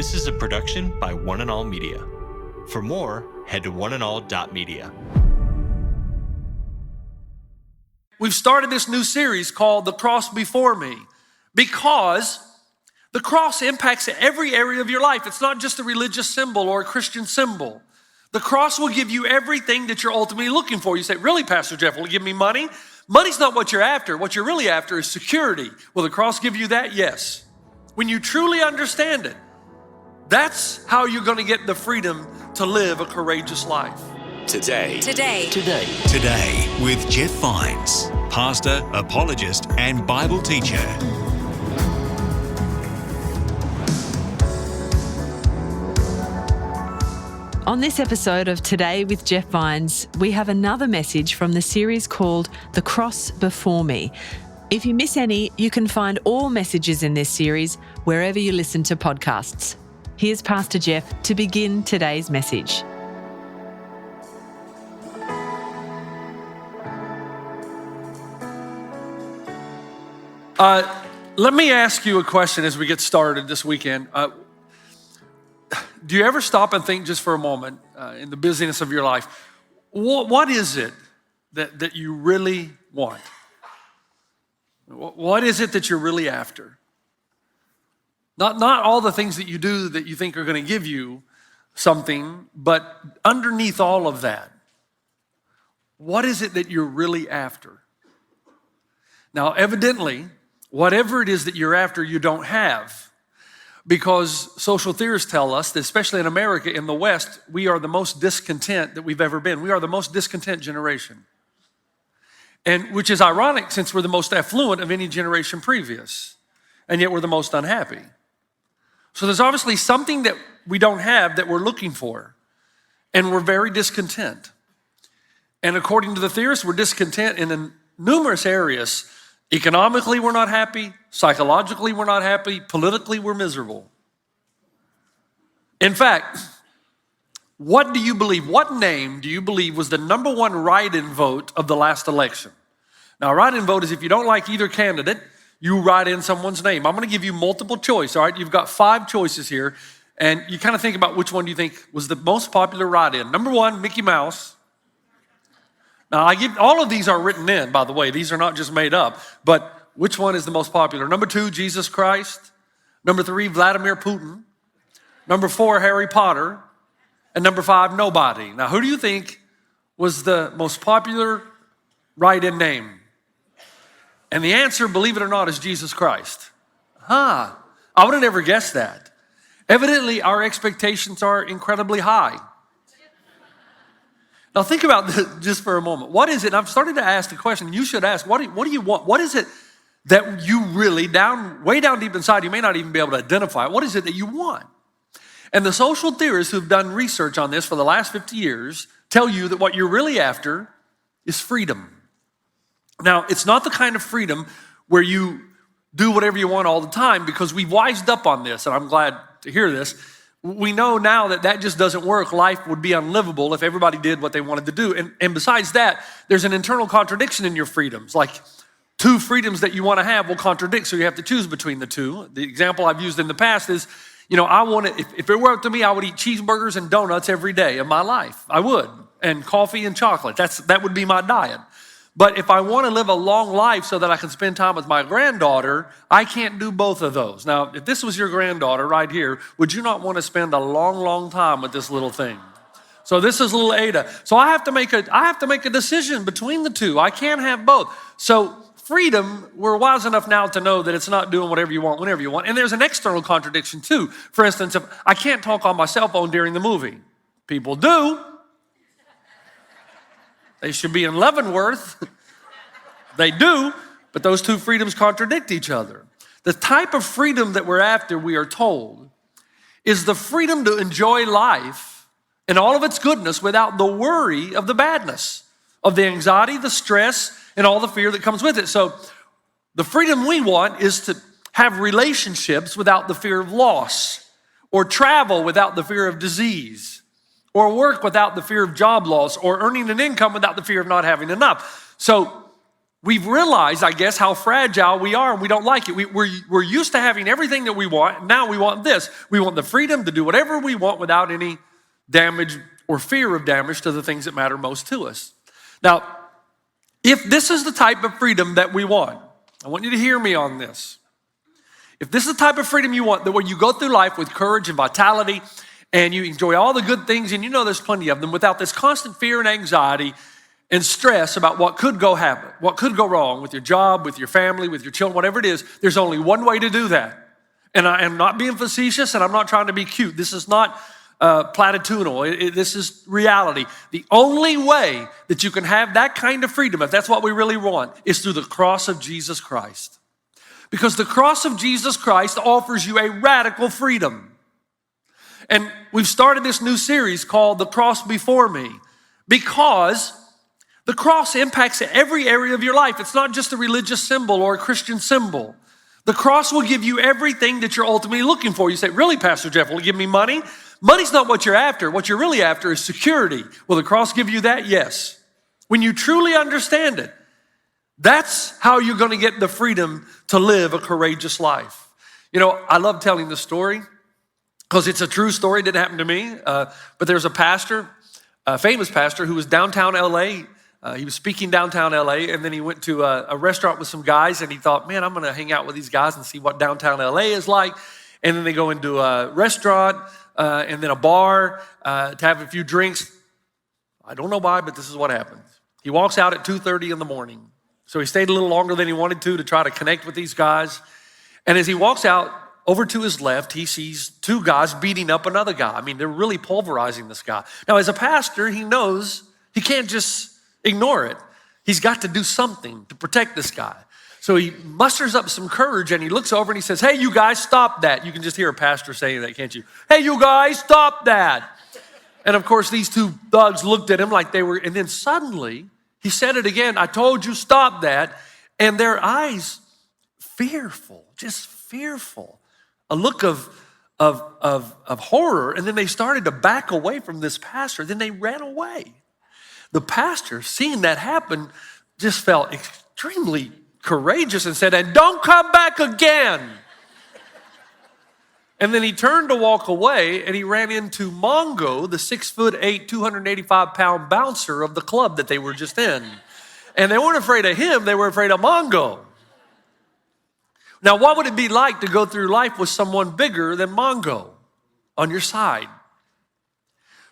This is a production by One and All Media. For more, head to oneandall.media. We've started this new series called The Cross Before Me because the cross impacts every area of your life. It's not just a religious symbol or a Christian symbol. The cross will give you everything that you're ultimately looking for. You say, really, Pastor Jeff, will it give me money? Money's not what you're after. What you're really after is security. Will the cross give you that? Yes. When you truly understand it, that's how you're going to get the freedom to live a courageous life. Today with Jeff Vines, pastor, apologist, and Bible teacher. On this episode of Today with Jeff Vines, we have another message from the series called The Cross Before Me. If you miss any, you can find all messages in this series wherever you listen to podcasts. Here's Pastor Jeff to begin today's message. Let me ask you a question as we get started this weekend. Do you ever stop and think just for a moment in the busyness of your life, what is it that you really want? What is it that you're really after? Not all the things that you do that you think are going to give you something, but underneath all of that, what is it that you're really after? Now, evidently, whatever it is that you're after, you don't have. Because social theorists tell us that, especially in America, in the West, we are the most discontent that we've ever been. We are the most discontent generation. And which is ironic since we're the most affluent of any generation previous. And yet we're the most unhappy. So there's obviously something that we don't have that we're looking for. And we're very discontent. And according to the theorists, we're discontent in numerous areas. Economically, we're not happy. Psychologically, we're not happy. Politically, we're miserable. In fact, what do you believe? What name do you believe was the number one write-in vote of the last election? Now, a write-in vote is if you don't like either candidate, you write in someone's name. I'm going to give you multiple choice, all right? You've got 5 choices here, and you kind of think about which one do you think was the most popular write-in. Number 1, Mickey Mouse. Now, all of these are written in, by the way. These are not just made up. But which one is the most popular? Number 2, Jesus Christ. Number 3, Vladimir Putin. Number 4, Harry Potter. And number 5, nobody. Now, who do you think was the most popular write-in name? And the answer, believe it or not, is Jesus Christ. I would have never guessed that. Evidently, our expectations are incredibly high. Now think about this just for a moment. What is it? I'm starting to ask the question. You should ask, what do you want? What is it that you really, way down deep inside, you may not even be able to identify? What is it that you want? And the social theorists who've done research on this for the last 50 years tell you that what you're really after is freedom. Now, it's not the kind of freedom where you do whatever you want all the time, because we've wised up on this, and I'm glad to hear this. We know now that just doesn't work. Life would be unlivable if everybody did what they wanted to do. And besides that, there's an internal contradiction in your freedoms. Like 2 freedoms that you want to have will contradict, so you have to choose between the 2. The example I've used in the past is, if it were up to me, I would eat cheeseburgers and donuts every day of my life. I would. And coffee and chocolate. That would be my diet. But if I want to live a long life so that I can spend time with my granddaughter, I can't do both of those. Now, if this was your granddaughter right here, would you not want to spend a long, long time with this little thing? So this is little Ada. So I have to make a decision between the 2. I can't have both. So freedom, we're wise enough now to know that it's not doing whatever you want, whenever you want. And there's an external contradiction too. For instance, if I can't talk on my cell phone during the movie. People do. They should be in Leavenworth. They do, but those 2 freedoms contradict each other. The type of freedom that we're after, we are told, is the freedom to enjoy life and all of its goodness without the worry of the badness, of the anxiety, the stress, and all the fear that comes with it. So the freedom we want is to have relationships without the fear of loss, or travel without the fear of disease, or work without the fear of job loss, or earning an income without the fear of not having enough. So we've realized, I guess, how fragile we are, and we don't like it. We're used to having everything that we want. Now we want this. We want the freedom to do whatever we want without any damage or fear of damage to the things that matter most to us. Now, if this is the type of freedom that we want, I want you to hear me on this. If this is the type of freedom you want, that where you go through life with courage and vitality, and you enjoy all the good things, and you know there's plenty of them, without this constant fear and anxiety and stress about what could go wrong with your job, with your family, with your children, whatever it is, there's only one way to do that. And I am not being facetious, and I'm not trying to be cute. This is not platitudinal. This is reality. The only way that you can have that kind of freedom, if that's what we really want, is through the cross of Jesus Christ. Because the cross of Jesus Christ offers you a radical freedom. And we've started this new series called The Cross Before Me, because the cross impacts every area of your life. It's not just a religious symbol or a Christian symbol. The cross will give you everything that you're ultimately looking for. You say, really, Pastor Jeff, will it give me money? Money's not what you're after. What you're really after is security. Will the cross give you that? Yes. When you truly understand it, that's how you're going to get the freedom to live a courageous life. You know, I love telling the story because it's a true story. It didn't happen to me. But there's a pastor, a famous pastor, who was downtown LA. He was speaking downtown LA, and then he went to a restaurant with some guys, and he thought, man, I'm going to hang out with these guys and see what downtown LA is like. And then they go into a restaurant and then a bar to have a few drinks. I don't know why, but this is what happens. He walks out at 2:30 in the morning. So he stayed a little longer than he wanted to try to connect with these guys. And as he walks out, over to his left, he sees two guys beating up another guy. I mean, they're really pulverizing this guy. Now, as a pastor, he knows he can't just ignore it. He's got to do something to protect this guy. So he musters up some courage and he looks over and he says, hey, you guys, stop that. You can just hear a pastor saying that, can't you? Hey, you guys, stop that. And of course, these two thugs looked at him like they were, and then suddenly he said it again. I told you, stop that. And their eyes, fearful, just fearful. A look of horror. And then they started to back away from this pastor. Then they ran away. The pastor, seeing that happen, just felt extremely courageous and said, and don't come back again. And then he turned to walk away, and he ran into Mongo, the 6'8", 285-pound bouncer of the club that they were just in. And they weren't afraid of him, they were afraid of Mongo. Now, what would it be like to go through life with someone bigger than Mongo on your side?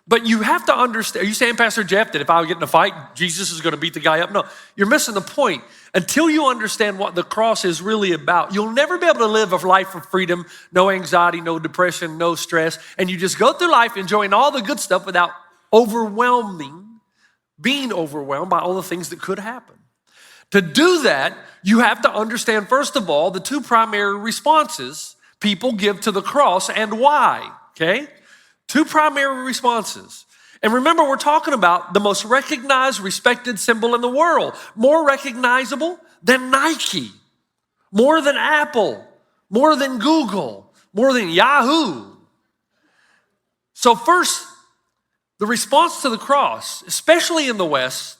But you have to understand, are you saying, Pastor Jeff, that if I get in a fight, Jesus is going to beat the guy up? No, you're missing the point. Until you understand what the cross is really about, you'll never be able to live a life of freedom, no anxiety, no depression, no stress, and you just go through life enjoying all the good stuff without being overwhelmed by all the things that could happen. To do that, you have to understand, first of all, the two primary responses people give to the cross and why, okay? Two primary responses. And remember, we're talking about the most recognized, respected symbol in the world. More recognizable than Nike, more than Apple, more than Google, more than Yahoo. So first, the response to the cross, especially in the West,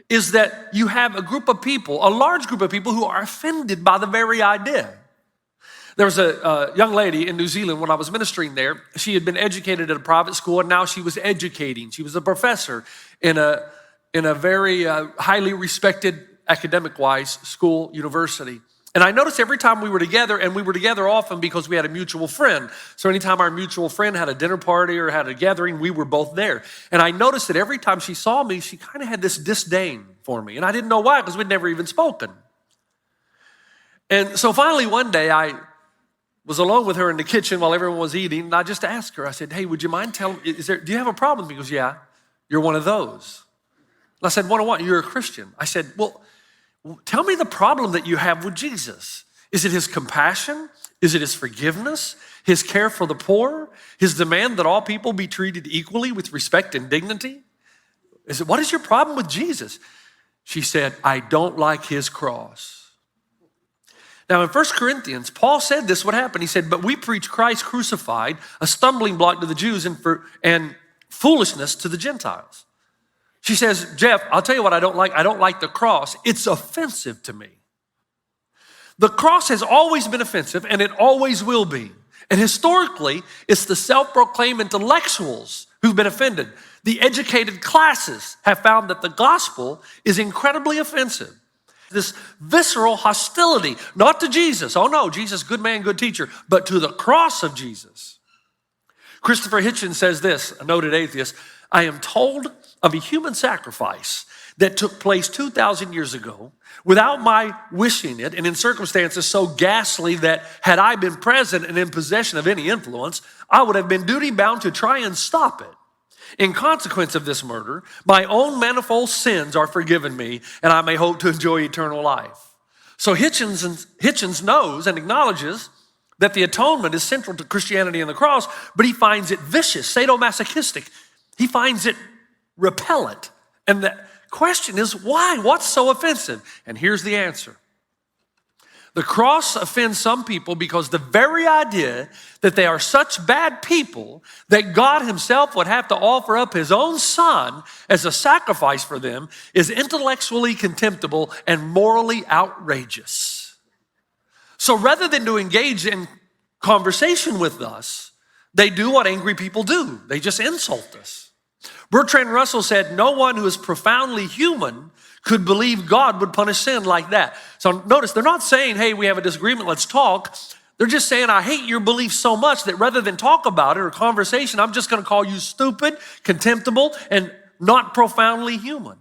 is that you have a group of people, a large group of people who are offended by the very idea. There was a young lady in New Zealand when I was ministering there. She had been educated at a private school, and now she was educating. She was a professor in a very highly respected academic-wise school, university. And I noticed every time we were together, and we were together often because we had a mutual friend. So anytime our mutual friend had a dinner party or had a gathering, we were both there. And I noticed that every time she saw me, she kind of had this disdain for me. And I didn't know why, because we'd never even spoken. And so finally one day I was alone with her in the kitchen while everyone was eating, and I just asked her, I said, hey, would you mind telling me, do you have a problem? He goes, yeah, you're one of those. And I said, what? You're a Christian. I said, well, tell me the problem that you have with Jesus. Is it his compassion? Is it his forgiveness? His care for the poor? His demand that all people be treated equally with respect and dignity? What is your problem with Jesus? She said, I don't like his cross. Now in 1 Corinthians, Paul said this would happen. He said, but we preach Christ crucified, a stumbling block to the Jews and foolishness to the Gentiles. She says, Jeff, I'll tell you what I don't like. I don't like the cross. It's offensive to me. The cross has always been offensive, and it always will be. And historically, it's the self-proclaimed intellectuals who've been offended. The educated classes have found that the gospel is incredibly offensive. This visceral hostility, not to Jesus. Oh no, Jesus, good man, good teacher, but to the cross of Jesus. Christopher Hitchens says this, a noted atheist, I am told of a human sacrifice that took place 2,000 years ago without my wishing it and in circumstances so ghastly that had I been present and in possession of any influence, I would have been duty bound to try and stop it. In consequence of this murder, my own manifold sins are forgiven me and I may hope to enjoy eternal life. So Hitchens knows and acknowledges that the atonement is central to Christianity and the cross, but he finds it vicious, sadomasochistic. He finds it repellent. And the question is, why? What's so offensive? And here's the answer. The cross offends some people because the very idea that they are such bad people that God himself would have to offer up his own son as a sacrifice for them is intellectually contemptible and morally outrageous. So rather than to engage in conversation with us, they do what angry people do. They just insult us. Bertrand Russell said, no one who is profoundly human could believe God would punish sin like that. So notice, they're not saying, hey, we have a disagreement, let's talk. They're just saying, I hate your belief so much that rather than talk about it or conversation, I'm just going to call you stupid, contemptible, and not profoundly human.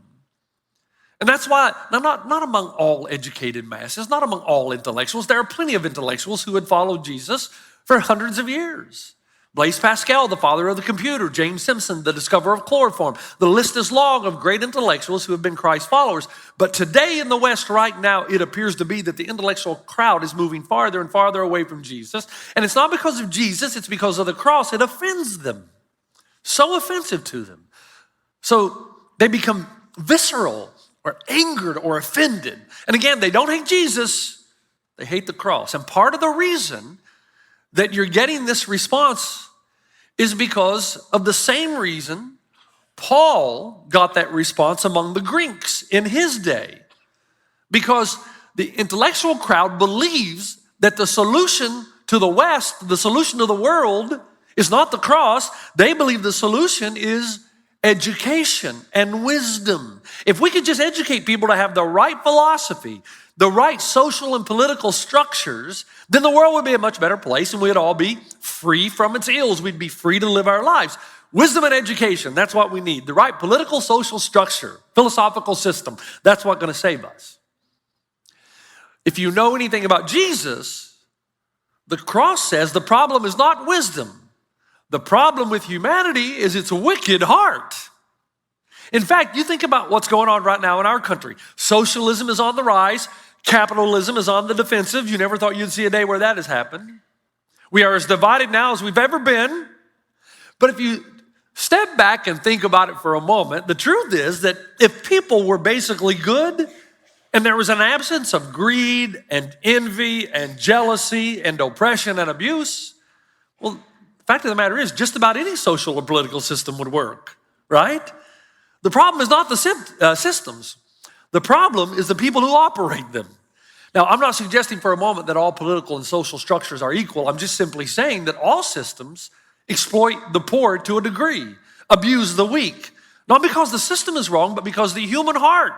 And that's why, now not among all educated masses, not among all intellectuals. There are plenty of intellectuals who had followed Jesus for hundreds of years. Blaise Pascal, the father of the computer, James Simpson, the discoverer of chloroform. The list is long of great intellectuals who have been Christ followers. But today in the West right now, it appears to be that the intellectual crowd is moving farther and farther away from Jesus. And it's not because of Jesus, it's because of the cross. It offends them. So offensive to them. So they become visceral or angered or offended. And again, they don't hate Jesus, they hate the cross. And part of the reason that you're getting this response is because of the same reason Paul got that response among the Greeks in his day. Because the intellectual crowd believes that the solution to the West, the solution to the world, is not the cross. They believe the solution is education and wisdom. If we could just educate people to have the right philosophy, the right social and political structures, then the world would be a much better place and we'd all be free from its ills. We'd be free to live our lives. Wisdom and education, that's what we need. The right political, social structure, philosophical system, that's what's going to save us. If you know anything about Jesus, the cross says the problem is not wisdom. The problem with humanity is its wicked heart. In fact, you think about what's going on right now in our country. Socialism is on the rise. Capitalism is on the defensive. You never thought you'd see a day where that has happened. We are as divided now as we've ever been. But if you step back and think about it for a moment, the truth is that if people were basically good and there was an absence of greed and envy and jealousy and oppression and abuse, well, the fact of the matter is just about any social or political system would work, right? The problem is not the systems. The problem is the people who operate them. Now, I'm not suggesting for a moment that all political and social structures are equal. I'm just simply saying that all systems exploit the poor to a degree, abuse the weak. Not because the system is wrong, but because the human heart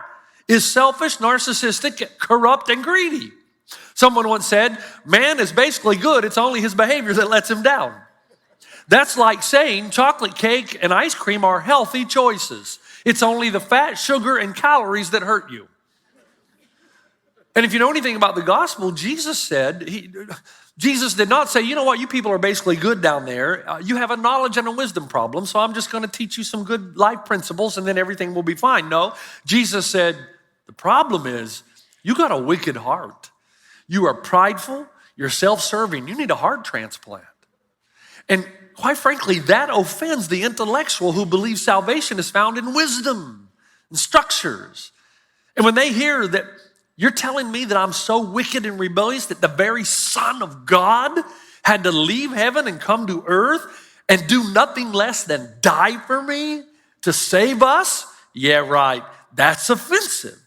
is selfish, narcissistic, corrupt, and greedy. Someone once said, man is basically good, it's only his behavior that lets him down. That's like saying chocolate cake and ice cream are healthy choices. It's only the fat, sugar, and calories that hurt you. And if you know anything about the gospel, Jesus did not say, you know what, you people are basically good down there. You have a knowledge and a wisdom problem, so I'm just going to teach you some good life principles and then everything will be fine. No, Jesus said, the problem is you got a wicked heart. You are prideful, you're self-serving, you need a heart transplant. And quite frankly, that offends the intellectual who believes salvation is found in wisdom and structures. And when they hear that you're telling me that I'm so wicked and rebellious that the very Son of God had to leave heaven and come to earth and do nothing less than die for me to save us Yeah, right. That's offensive.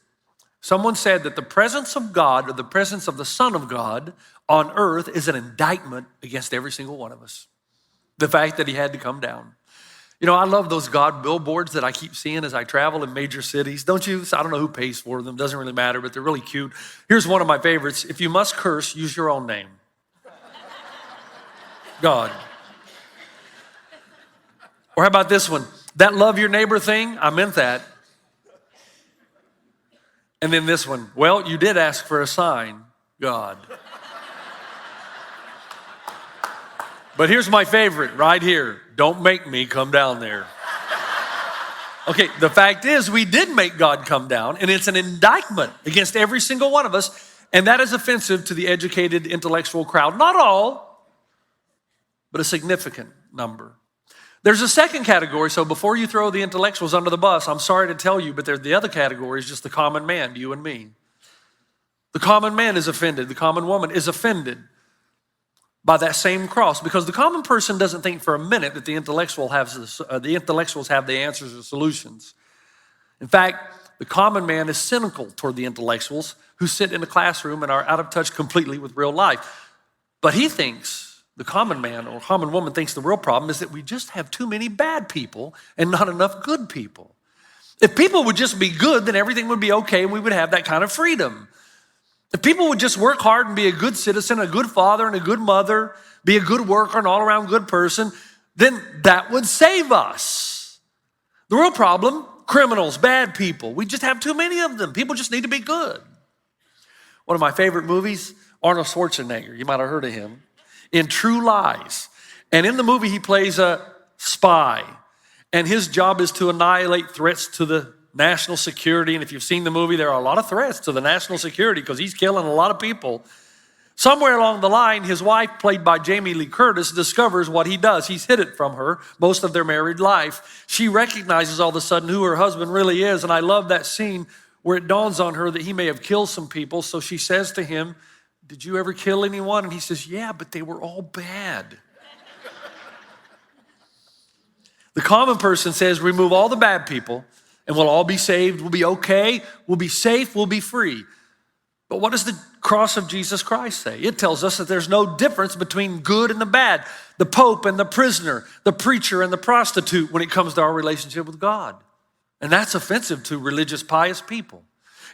Someone said that the presence of God or the presence of the Son of God on earth is an indictment against every single one of us. The fact that he had to come down. You know, I love those God billboards that I keep seeing as I travel in major cities. Don't you? I don't know who pays for them. Doesn't really matter, but they're really cute. Here's one of my favorites. If you must curse, use your own name. God. Or how about this one? That love your neighbor thing, I meant that. And then this one, well, you did ask for a sign, God. But here's my favorite right here. Don't make me come down there. Okay, the fact is we did make God come down, and it's an indictment against every single one of us, and that is offensive to the educated intellectual crowd. Not all, but a significant number. There's a second category, so before you throw the intellectuals under the bus, I'm sorry to tell you, but the other category is just the common man, you and me. The common man is offended. The common woman is offended by that same cross, because the common person doesn't think for a minute that the intellectuals have the answers or solutions. In fact, the common man is cynical toward the intellectuals who sit in the classroom and are out of touch completely with real life. But he thinks, the common man or common woman thinks the real problem is that we just have too many bad people and not enough good people. If people would just be good, then everything would be okay and we would have that kind of freedom. If people would just work hard and be a good citizen, a good father and a good mother, be a good worker, an all-around good person, then that would save us. The real problem, criminals, bad people, we just have too many of them. People just need to be good. One of my favorite movies, Arnold Schwarzenegger, you might have heard of him, in True Lies. And in the movie, he plays a spy. And his job is to annihilate threats to the national security. And if you've seen the movie, there are a lot of threats to the national security because he's killing a lot of people. Somewhere along the line, his wife, played by Jamie Lee Curtis, discovers what he does. He's hid it from her most of their married life. She recognizes all of a sudden who her husband really is. And I love that scene where it dawns on her that he may have killed some people. So she says to him, "Did you ever kill anyone?" And he says, "Yeah, but they were all bad." The common person says, remove all the bad people and we'll all be saved. We'll be okay. We'll be safe. We'll be free. But what does the cross of Jesus Christ say? It tells us that there's no difference between good and the bad, the Pope and the prisoner, the preacher and the prostitute when it comes to our relationship with God. And that's offensive to religious, pious people.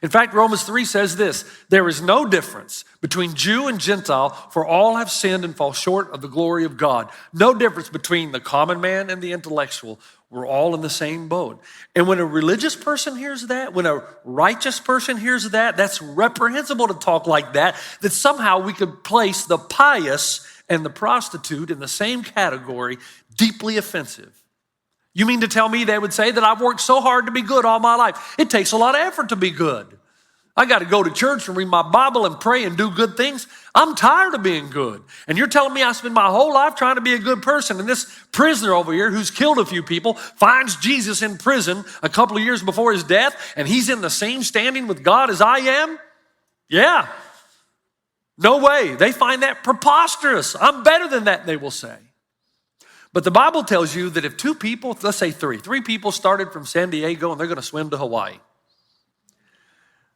In fact, Romans 3 says this, there is no difference between Jew and Gentile, for all have sinned and fall short of the glory of God. No difference between the common man and the intellectual. We're all in the same boat. And when a religious person hears that, when a righteous person hears that, that's reprehensible to talk like that, that somehow we could place the pious and the prostitute in the same category, deeply offensive. You mean to tell me they would say that I've worked so hard to be good all my life? It takes a lot of effort to be good. I got to go to church and read my Bible and pray and do good things. I'm tired of being good. And you're telling me I spend my whole life trying to be a good person. And this prisoner over here who's killed a few people finds Jesus in prison a couple of years before his death, and he's in the same standing with God as I am? Yeah. No way. They find that preposterous. I'm better than that, they will say. But the Bible tells you that if two people, let's say three people started from San Diego and they're going to swim to Hawaii.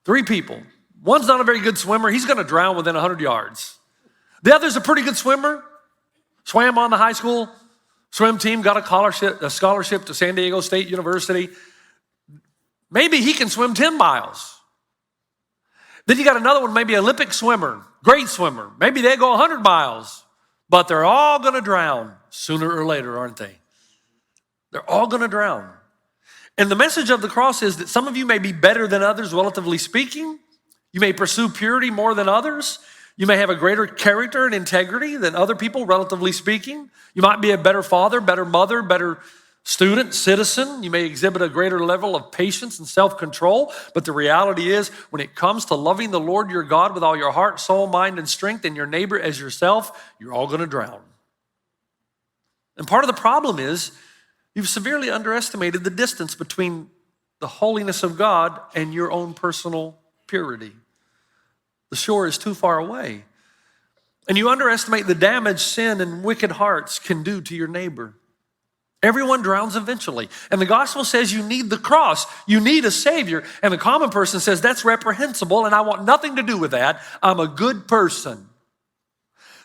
3 people. One's not a very good swimmer. He's going to drown within 100 yards. The other's a pretty good swimmer. Swam on the high school swim team, got a scholarship to San Diego State University. Maybe he can swim 10 miles. Then you got another one, maybe Olympic swimmer, great swimmer. Maybe they go 100 miles, but they're all going to drown sooner or later, aren't they? They're all going to drown. And the message of the cross is that some of you may be better than others, relatively speaking. You may pursue purity more than others. You may have a greater character and integrity than other people, relatively speaking. You might be a better father, better mother, better student, citizen. You may exhibit a greater level of patience and self-control. But the reality is, when it comes to loving the Lord your God with all your heart, soul, mind, and strength, and your neighbor as yourself, you're all going to drown. And part of the problem is, you've severely underestimated the distance between the holiness of God and your own personal purity. The shore is too far away. And you underestimate the damage sin and wicked hearts can do to your neighbor. Everyone drowns eventually. And the gospel says you need the cross. You need a Savior. And the common person says, that's reprehensible and I want nothing to do with that. I'm a good person.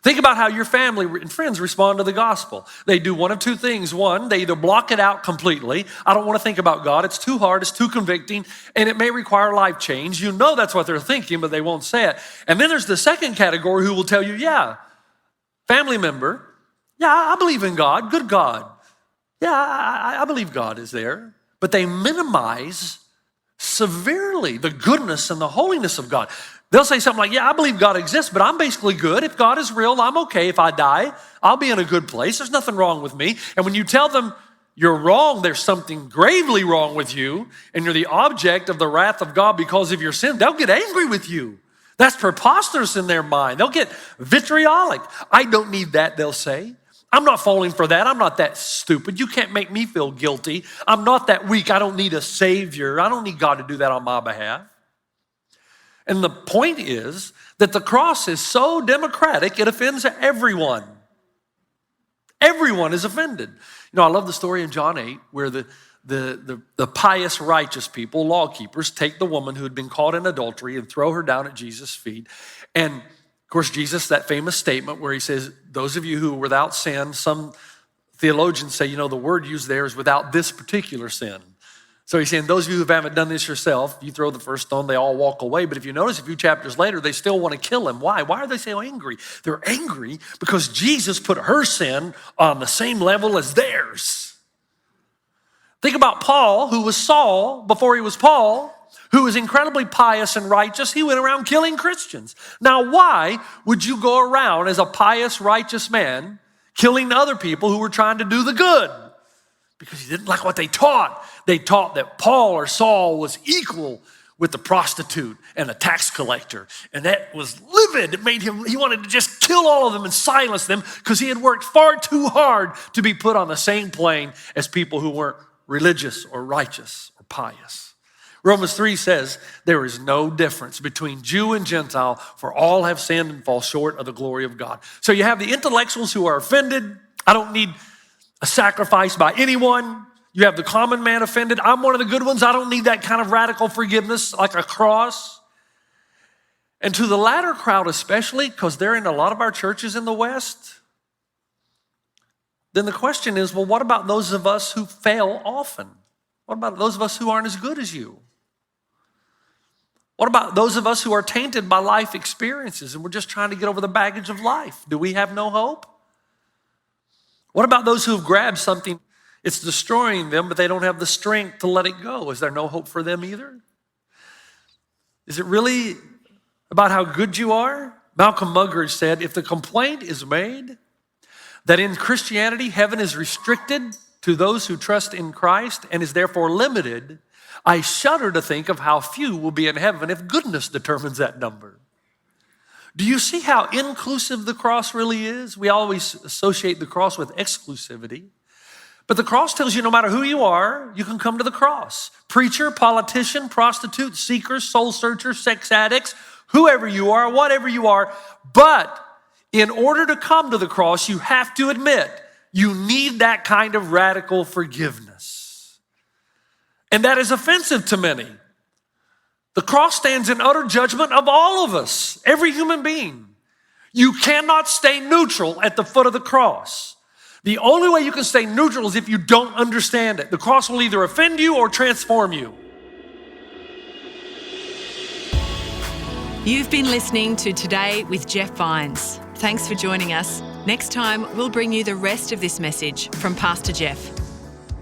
Think about how your family and friends respond to the gospel. They do one of two things. One, they either block it out completely. I don't want to think about God. It's too hard. It's too convicting. And it may require life change. You know that's what they're thinking, but they won't say it. And then there's the second category who will tell you, yeah, family member, yeah, I believe in God. Good God. Yeah, I believe God is there. But they minimize severely the goodness and the holiness of God. They'll say something like, yeah, I believe God exists, but I'm basically good. If God is real, I'm okay. If I die, I'll be in a good place. There's nothing wrong with me. And when you tell them you're wrong, there's something gravely wrong with you, and you're the object of the wrath of God because of your sin, they'll get angry with you. That's preposterous in their mind. They'll get vitriolic. I don't need that, they'll say. I'm not falling for that. I'm not that stupid. You can't make me feel guilty. I'm not that weak. I don't need a Savior. I don't need God to do that on my behalf. And the point is that the cross is so democratic, it offends everyone. Everyone is offended. You know, I love the story in John 8 where the pious, righteous people, law keepers, take the woman who had been caught in adultery and throw her down at Jesus' feet. And of course, Jesus, that famous statement where he says, those of you who are without sin, some theologians say, you know, the word used there is without this particular sin. So he's saying, those of you who haven't done this yourself, you throw the first stone, they all walk away. But if you notice a few chapters later, they still want to kill him. Why? Why are they so angry? They're angry because Jesus put her sin on the same level as theirs. Think about Paul, who was Saul before he was Paul, who was incredibly pious and righteous. He went around killing Christians. Now, why would you go around as a pious, righteous man killing other people who were trying to do the good? Because he didn't like what they taught. They taught that Paul or Saul was equal with the prostitute and the tax collector. And that was livid. It made him, he wanted to just kill all of them and silence them because he had worked far too hard to be put on the same plane as people who weren't religious or righteous or pious. Romans 3 says there is no difference between Jew and Gentile, for all have sinned and fall short of the glory of God. So you have the intellectuals who are offended. I don't need a sacrifice by anyone. You have the common man offended. I'm one of the good ones. I don't need that kind of radical forgiveness like a cross. And to the latter crowd especially, because they're in a lot of our churches in the West, then the question is, well, what about those of us who fail often? What about those of us who aren't as good as you? What about those of us who are tainted by life experiences and we're just trying to get over the baggage of life? Do we have no hope? What about those who have grabbed something, it's destroying them, but they don't have the strength to let it go? Is there no hope for them either? Is it really about how good you are? Malcolm Muggeridge said, if the complaint is made that in Christianity, heaven is restricted to those who trust in Christ and is therefore limited, I shudder to think of how few will be in heaven if goodness determines that number. Do you see how inclusive the cross really is? We always associate the cross with exclusivity. But the cross tells you no matter who you are, you can come to the cross. Preacher, politician, prostitute, seeker, soul searcher, sex addicts, whoever you are, whatever you are. But in order to come to the cross, you have to admit you need that kind of radical forgiveness. And that is offensive to many. The cross stands in utter judgment of all of us, every human being. You cannot stay neutral at the foot of the cross. The only way you can stay neutral is if you don't understand it. The cross will either offend you or transform you. You've been listening to Today with Jeff Vines. Thanks for joining us. Next time, we'll bring you the rest of this message from Pastor Jeff.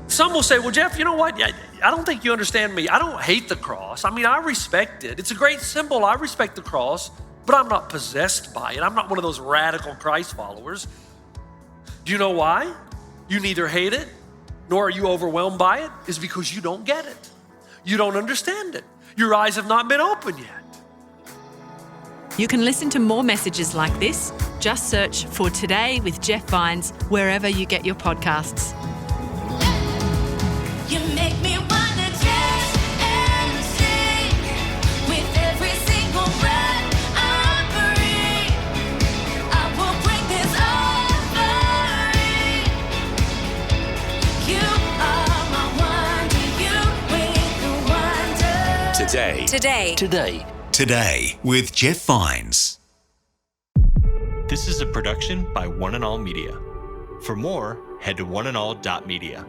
Some will say, well, Jeff, you know what? I don't think you understand me. I don't hate the cross. I mean, I respect it. It's a great symbol. I respect the cross, but I'm not possessed by it. I'm not one of those radical Christ followers. Do you know why? You neither hate it, nor are you overwhelmed by it. It's because you don't get it. You don't understand it. Your eyes have not been opened yet. You can listen to more messages like this. Just search for Today with Jeff Vines wherever you get your podcasts. You make me wanna dance and sing with every single breath I breathe. I will bring this offering. Today. Today with Jeff Vines. This is a production by One and All Media. For more, head to oneandall.media.